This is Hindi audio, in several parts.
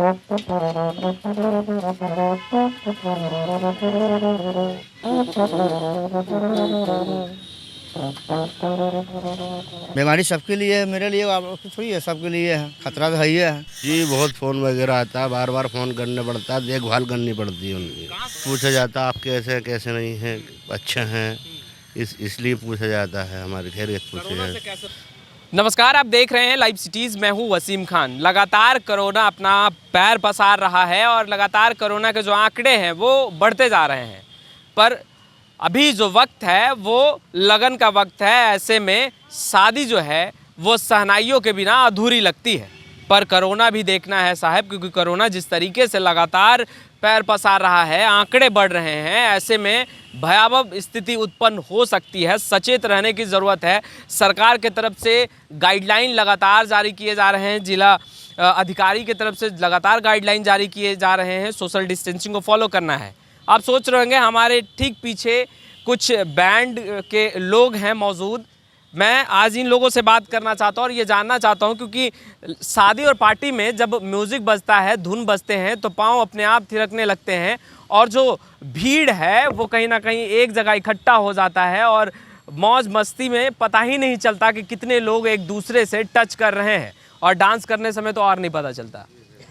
बीमारी सबके लिए है, मेरे लिए आप थोड़ी है, सबके लिए है, खतरा तो है ही है। जी बहुत फ़ोन वगैरह आता है, बार बार फ़ोन करना पड़ता है, देखभाल करनी पड़ती है उनकी। पूछा जाता है आप कैसे हैं कैसे नहीं हैं, अच्छे हैं, इसलिए पूछा जाता है, हमारी खैरियत पूछी जाती है। नमस्कार, आप देख रहे हैं लाइव सिटीज़। मैं हूं वसीम खान। लगातार कोरोना अपना पैर पसार रहा है और लगातार कोरोना के जो आंकड़े हैं वो बढ़ते जा रहे हैं। पर अभी जो वक्त है वो लगन का वक्त है। ऐसे में शादी जो है वो शहनाइयों के बिना अधूरी लगती है। पर कोरोना भी देखना है साहब, क्योंकि कोरोना जिस तरीके से लगातार पैर पसार रहा है, आंकड़े बढ़ रहे हैं, ऐसे में भयावह स्थिति उत्पन्न हो सकती है। सचेत रहने की ज़रूरत है। सरकार के तरफ से गाइडलाइन लगातार जारी किए जा रहे हैं, जिला अधिकारी की तरफ से लगातार गाइडलाइन जारी किए जा रहे हैं। सोशल डिस्टेंसिंग को फॉलो करना है। आप सोच रहे होंगे हमारे ठीक पीछे कुछ बैंड के लोग हैं मौजूद। मैं आज इन लोगों से बात करना चाहता हूँ और ये जानना चाहता हूँ, क्योंकि शादी और पार्टी में जब म्यूज़िक बजता है, धुन बजते हैं, तो पाँव अपने आप थिरकने लगते हैं और जो भीड़ है वो कहीं ना कहीं एक जगह इकट्ठा हो जाता है और मौज मस्ती में पता ही नहीं चलता कि कितने लोग एक दूसरे से टच कर रहे हैं, और डांस करने समय तो और नहीं पता चलता।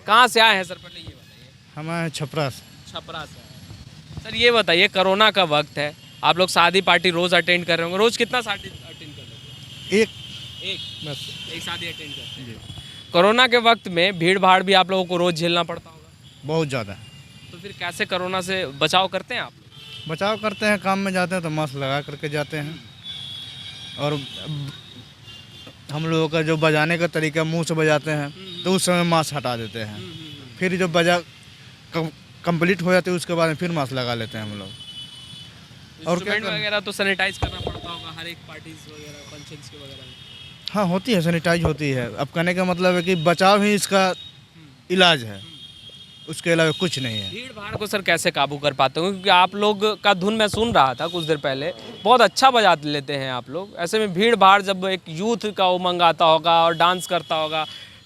कहाँ से आए हैं सर, पहले ये बताइए। हम आए छपरा से। छपरा से। सर ये बताइए, कोरोना का वक्त है, आप लोग शादी पार्टी रोज़ अटेंड कर रहे होंगे। रोज़ कितना शादी अटेंड कर लेते हैं? एक बस एक शादी अटेंड करते हैं। कोरोना के वक्त में भीड़ भाड़ भी आप लोगों को रोज़ झेलना पड़ता होगा। बहुत ज़्यादा तो फिर कैसे कोरोना से बचाव करते हैं आप? बचाव करते हैं, काम में जाते हैं तो मास्क लगा करके जाते हैं, और हम लोगों का जो बजाने का तरीका मुंह से बजाते हैं तो उस समय मास्क हटा देते हैं। फिर जब बजा कंप्लीट हो जाती है उसके बाद में फिर मास्क लगा लेते हैं हम लोग। और क्या इंस्ट्रूमेंट वगैरह तो सैनिटाइज करना पड़ता होगा हर एक पार्टीज वगैरह, फंक्शंस के वगैरह में। हाँ होती है, सैनिटाइज होती है। अब कहने का मतलब है कि बचाव ही इसका इलाज है, उसके अलावा कुछ नहीं है। भीड़ भाड़ को सर कैसे काबू कर पाते हो? क्योंकि आप लोग का धुन मैं सुन रहा था कुछ देर पहले, बहुत अच्छा बजा लेते हैं आप लोग। ऐसे में भीड़ भाड़, जब एक यूथ का उमंग आता होगा और डांस करता होगा,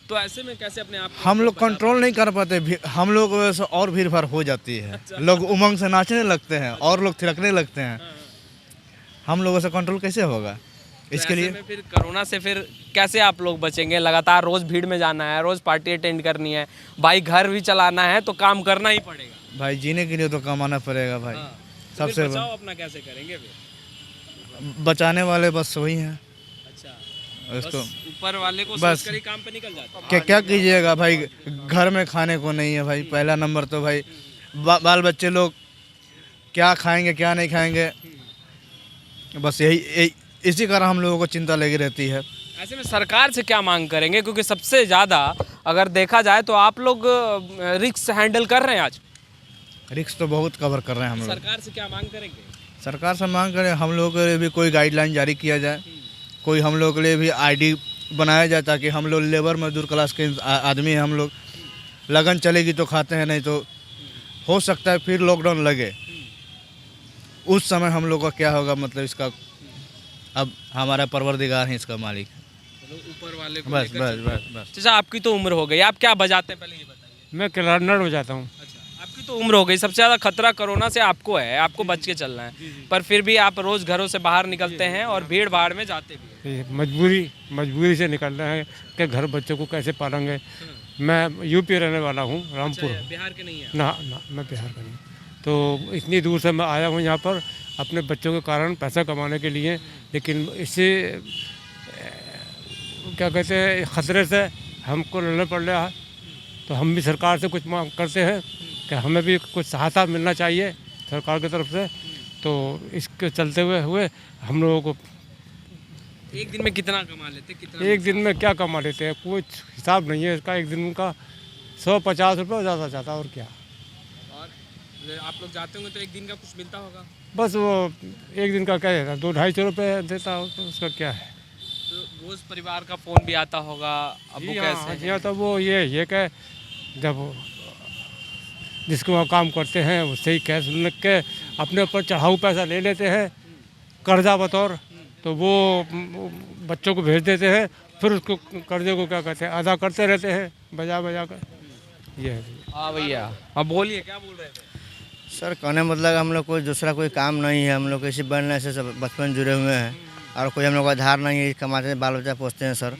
तो ऐसे में कैसे अपने आप को हम लोग कंट्रोल नहीं कर पाते, हम लोग वैसे और भीड़ भाड़ हो जाती है। लोग उमंग से नाचने लगते हैं और लोग थिरकने लगते हैं। हम लोगों से कंट्रोल कैसे होगा? इसके लिए में फिर कोरोना से फिर कैसे आप लोग बचेंगे? लगातार रोज भीड़ में जाना है, रोज पार्टी अटेंड करनी है, भाई घर भी चलाना है, तो काम करना ही पड़ेगा। भाई जीने के लिए तो कमाना पड़ेगा भाई। तो सबसे बचाव अपना कैसे करेंगे फिर? बचाने वाले बस वही हैं। अच्छा, उसको बस ऊपर वाले को बस सोच कर ही काम पे निकल जाते हैं। क्या कीजिएगा भाई, घर में खाने को नहीं है भाई। पहला नंबर तो भाई बाल बच्चे लोग क्या खाएंगे क्या नहीं खाएंगे, बस यही इसी कारण हम लोगों को चिंता लगी रहती है। ऐसे में सरकार से क्या मांग करेंगे? क्योंकि सबसे ज़्यादा अगर देखा जाए तो आप लोग रिस्क हैंडल कर रहे हैं आज। रिस्क तो बहुत कवर कर रहे हैं हम लोग। सरकार से क्या मांग करेंगे? सरकार से मांग करें हम लोगों के लिए भी कोई गाइडलाइन जारी किया जाए, कोई हम लोग के लिए भी आईडी बनाया जाए, ताकि हम लोग लेबर मजदूर क्लास के आदमी हैं हम लोग। लगन चलेगी तो खाते हैं, नहीं तो हो सकता है फिर लॉकडाउन लगे, उस समय हम लोग का क्या होगा? मतलब इसका अब हमारा परवरदिगार है इसका मालिक। ऊपर वाले को बस लेकर बस चलते हैं। बस बस। चाचा आपकी तो उम्र हो गई, आप क्या बजाते हैं पहले ये बताइए। मैं क्लारनेट बजाता हूँ। अच्छा, आपकी तो उम्र हो गई, सबसे ज़्यादा खतरा कोरोना से आपको है, आपको बच के चलना है। पर फिर भी आप रोज़ घरों से बाहर निकलते हैं और भीड़ भाड़ में जाते भी हैं। मजबूरी से निकलना है कि घर बच्चों को कैसे पालेंगे। मैं यूपी रहने वाला हूँ, रामपुर। बिहार के नहीं है? ना मैं बिहार का नहीं। तो इतनी दूर से मैं आया हूँ यहाँ पर अपने बच्चों के कारण पैसा कमाने के लिए, लेकिन इससे क्या कहते हैं, ख़तरे से हमको लड़ना पड़ रहा है। तो हम भी सरकार से कुछ मांग करते हैं कि हमें भी कुछ सहायता मिलना चाहिए सरकार की तरफ से। तो इसके चलते हुए हम लोगों को एक दिन में कितना कमा लेते? कितना एक दिन में क्या कमा लेते हैं, कुछ हिसाब नहीं है इसका। एक दिन का 150 रुपये ज़्यादा जाता, और क्या। और आप लोग जाते होंगे तो एक दिन का कुछ मिलता होगा? बस वो एक दिन का क्या है, 200-250 रुपये देता हो, तो उसका क्या है। तो रोज़ परिवार का फ़ोन भी आता होगा, अबू कैसे जी हाँ, तो वो ये कि जब जिसको वहाँ काम करते हैं उससे ही कैश लिख के अपने ऊपर चढ़ाऊ पैसा ले लेते हैं कर्जा बतौर, तो वो बच्चों को भेज देते हैं, फिर उसको कर्जे को क्या कहते हैं अदा करते रहते हैं बजा कर। ये है। हाँ भैया, अब बोलिए क्या बोल रहे थे? सर कहने मतलब हम लोग कोई दूसरा कोई काम नहीं है, हम लोग इसी बनने से सब बचपन जुड़े हुए हैं और कोई हम लोग का आधार नहीं है, कमाते हैं बाल बच्चा पोसते हैं सर।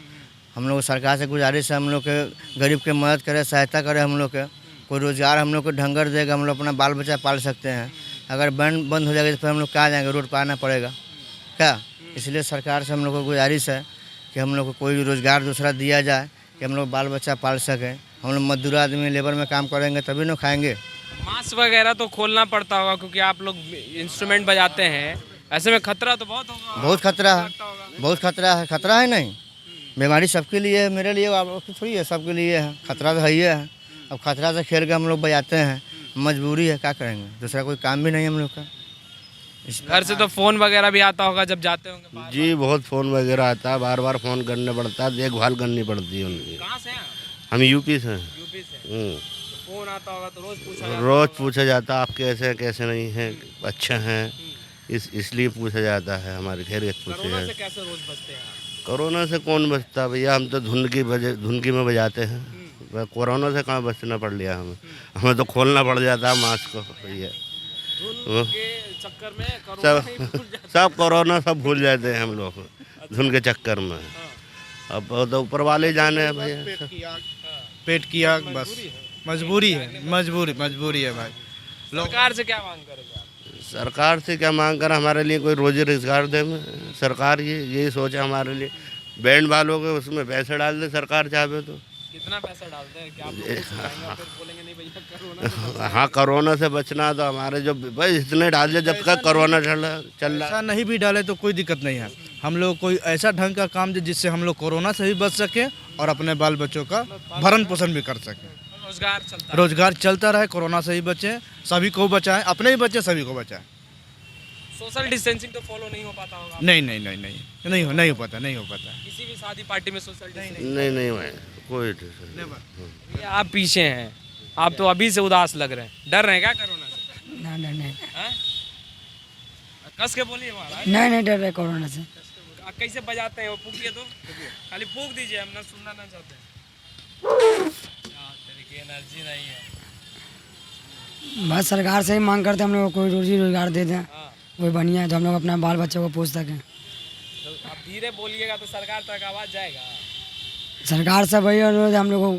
हम लोग सरकार से गुजारिश है हम लोग के गरीब के मदद करे, सहायता करे, हम लोग के कोई रोज़गार हम लोग को ढंगर देगा, हम लोग अपना बाल बच्चा पाल सकते हैं। अगर बंद हो जाएगा तो फिर हम लोग कहाँ जाएंगे, रोड पर आना पड़ेगा क्या। इसलिए सरकार से हम लोग को गुजारिश है कि हम लोग को कोई रोज़गार दूसरा दिया जाए कि हम लोग बाल बच्चा पाल सकें। हम लोग मजदूर आदमी लेबर में काम करेंगे तभी ना खाएंगे। मास्क वगैरह तो खोलना पड़ता होगा क्योंकि आप लोग इंस्ट्रूमेंट बजाते हैं, ऐसे में खतरा तो बहुत होगा। बहुत खतरा है, बहुत खतरा है। खतरा है नहीं, बीमारी सबके लिए है, मेरे लिए आप लोग की थोड़ी है, सबके लिए है। खतरा तो है ही है। अब खतरा से खेल के हम लोग बजाते हैं, मजबूरी है, क्या करेंगे, दूसरा कोई काम भी नहीं है हम लोग का। घर से तो फोन वगैरह भी आता होगा जब जाते होंगे बाहर। जी बहुत फ़ोन वगैरह आता है, बार बार फ़ोन करने पड़ता है, देखभाल करनी पड़ती है उनकी। कहाँ से हैं आप? हम यूपी से हैं। यूपी से। फोन आता होगा तो रोज पूछा जाता रोज़ पूछा जाता है आप कैसे हैं कैसे नहीं हैं, अच्छे हैं, इसलिए पूछा जाता है, हमारी खैरियत पूछी कोरोना से जाती है। कैसे रोज बचते हैं आप? कोरोना से कौन बचता भैया, हम तो धुनकी में बजाते हैं। कोरोना से कहाँ बचना पड़ लिया हमें तो खोलना पड़ जाता है मास्क को भैया। धुन के चक्कर में कोरोना ही भूल जाते हैं। सब कोरोना सब भूल जाते हैं हम लोग धुन के चक्कर में। अब तो ऊपर वाले जाने हैं भैया। पेट की आग बस, मजबूरी है, मजबूरी है भाई। सरकार से क्या मांग करेंगे आप? सरकार से क्या मांग कर, हमारे लिए कोई रोजी रोजगार दे। सरकार यही सोचे हमारे लिए, बैंड वालों के उसमें पैसे डाल दे सरकार चाहे तो। कितना पैसा डालते हैं क्या आप लोग कुछ कहेंगे और फिर बोलेंगे नहीं भैया कोरोना से बचना है। हाँ कोरोना से बचना तो हमारे जो भाई इतने डाल दे जब तक कोरोना चल रहा। ऐसा नहीं भी डाले तो कोई दिक्कत नहीं है। हम लोग कोई ऐसा ढंग का काम दे जिससे हम लोग कोरोना से भी बच सके और अपने बाल बच्चों का भरण पोषण भी कर सके। रोजगार चलता है। रोजगार चलता रहे, कोरोना से ही बचें, सभी को बचाएं, अपने ही बचें, सभी को बचाएं। सोशल डिस्टेंसिंग तो फॉलो नहीं हो पाता होगा। नहीं हो पाता। किसी भी शादी पार्टी में सोशल डिस्टेंसिंग। नहीं भाई कोई ये आप पीछे हैं, आप तो अभी से उदास लग रहे हैं, डर रहे हैं क्या कोरोना से? नहीं हैं? कस के बोलिए महाराज। नहीं डर रहे कोरोना से। आप कैसे बजाते हैं वो फूकिए तो, खाली फूक दीजिए, हम ना सुनना ना चाहते हैं। तेरे की एनर्जी नहीं है। बस सरकार से ही मांग करते हम लोग को कोई रोजी रोजगार दे दें, हाँ, कोई बढ़िया है तो हम लोग अपना बाल बच्चों को पोस सकें। तो आप धीरे बोलिएगा तो सरकार तक आवाज जाएगा। सरकार से वही अनुरोध है हम लोग को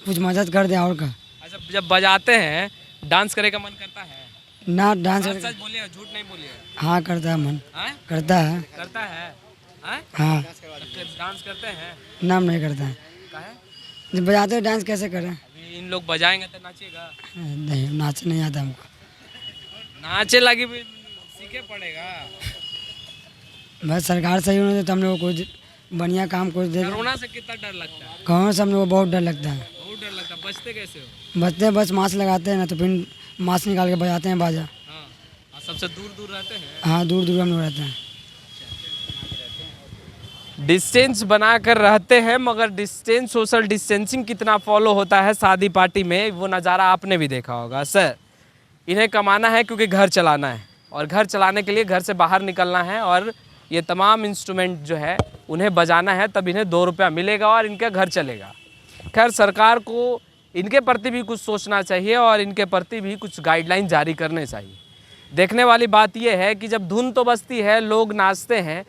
कुछ मदद कर दें और का। अच्छा, जब बजाते हैं डांस करे का मन करता है? ना डांस सच सच बोलिए, झूठ नहीं बोलिए। हाँ करता है मन, हैं? करता है। करता है? हैं? हाँ डांस करते हैं? नाम नहीं करता है। काहे? जब बजाते हो डांस कैसे करें? अभी इन लोग बजाएंगे तो नाचिएगा। नहीं नाच नहीं आता हमको। नाचे लगी भी सीखे पड़ेगा। बस सरकार से ही उन्होंने तो हम लोग को कुछ बढ़िया काम कुछ दे दें। कोरोना से कितना डर लगता है? कोरोना से हम लोग को बहुत डर लगता है। बहुत डर लगता है। बचते कैसे हो? बचते बस मास्क लगाते हैं ना तो फिर मास्क निकाल के बजाते हैं बाजा। हाँ, और सबसे दूर दूर रहते हैं। हाँ दूर दूर हम लोग रहते हैं। डिस्टेंस बनाकर रहते हैं, मगर डिस्टेंस सोशल डिस्टेंसिंग कितना फॉलो होता है शादी पार्टी में, वो नज़ारा आपने भी देखा होगा। सर, इन्हें कमाना है क्योंकि घर चलाना है, और घर चलाने के लिए घर से बाहर निकलना है, और ये तमाम इंस्ट्रूमेंट जो है उन्हें बजाना है, तब इन्हें 2 रुपया मिलेगा और इनका घर चलेगा। खैर, सरकार को इनके प्रति भी कुछ सोचना चाहिए और इनके प्रति भी कुछ गाइडलाइन जारी करने चाहिए। देखने वाली बात यह है कि जब धुन तो बजती है, लोग नाचते हैं,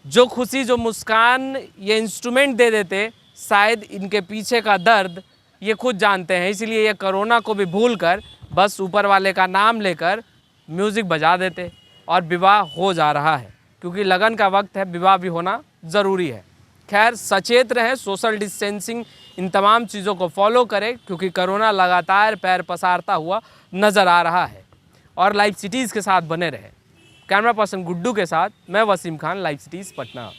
जो खुशी जो मुस्कान ये इंस्ट्रूमेंट दे देते, शायद इनके पीछे का दर्द ये खुद जानते हैं। इसलिए ये कोरोना को भी भूलकर बस ऊपर वाले का नाम लेकर म्यूज़िक बजा देते, और विवाह हो जा रहा है क्योंकि लगन का वक्त है, विवाह भी होना ज़रूरी है। खैर, सचेत रहें, सोशल डिस्टेंसिंग, इन तमाम चीज़ों को फॉलो करें क्योंकि कोरोना लगातार पैर पसारता हुआ नज़र आ रहा है। और लाइव सिटीज़ के साथ बने रहें। कैमरा पर्सन गुड्डू के साथ मैं वसीम खान, लाइव सिटीज़ पटना।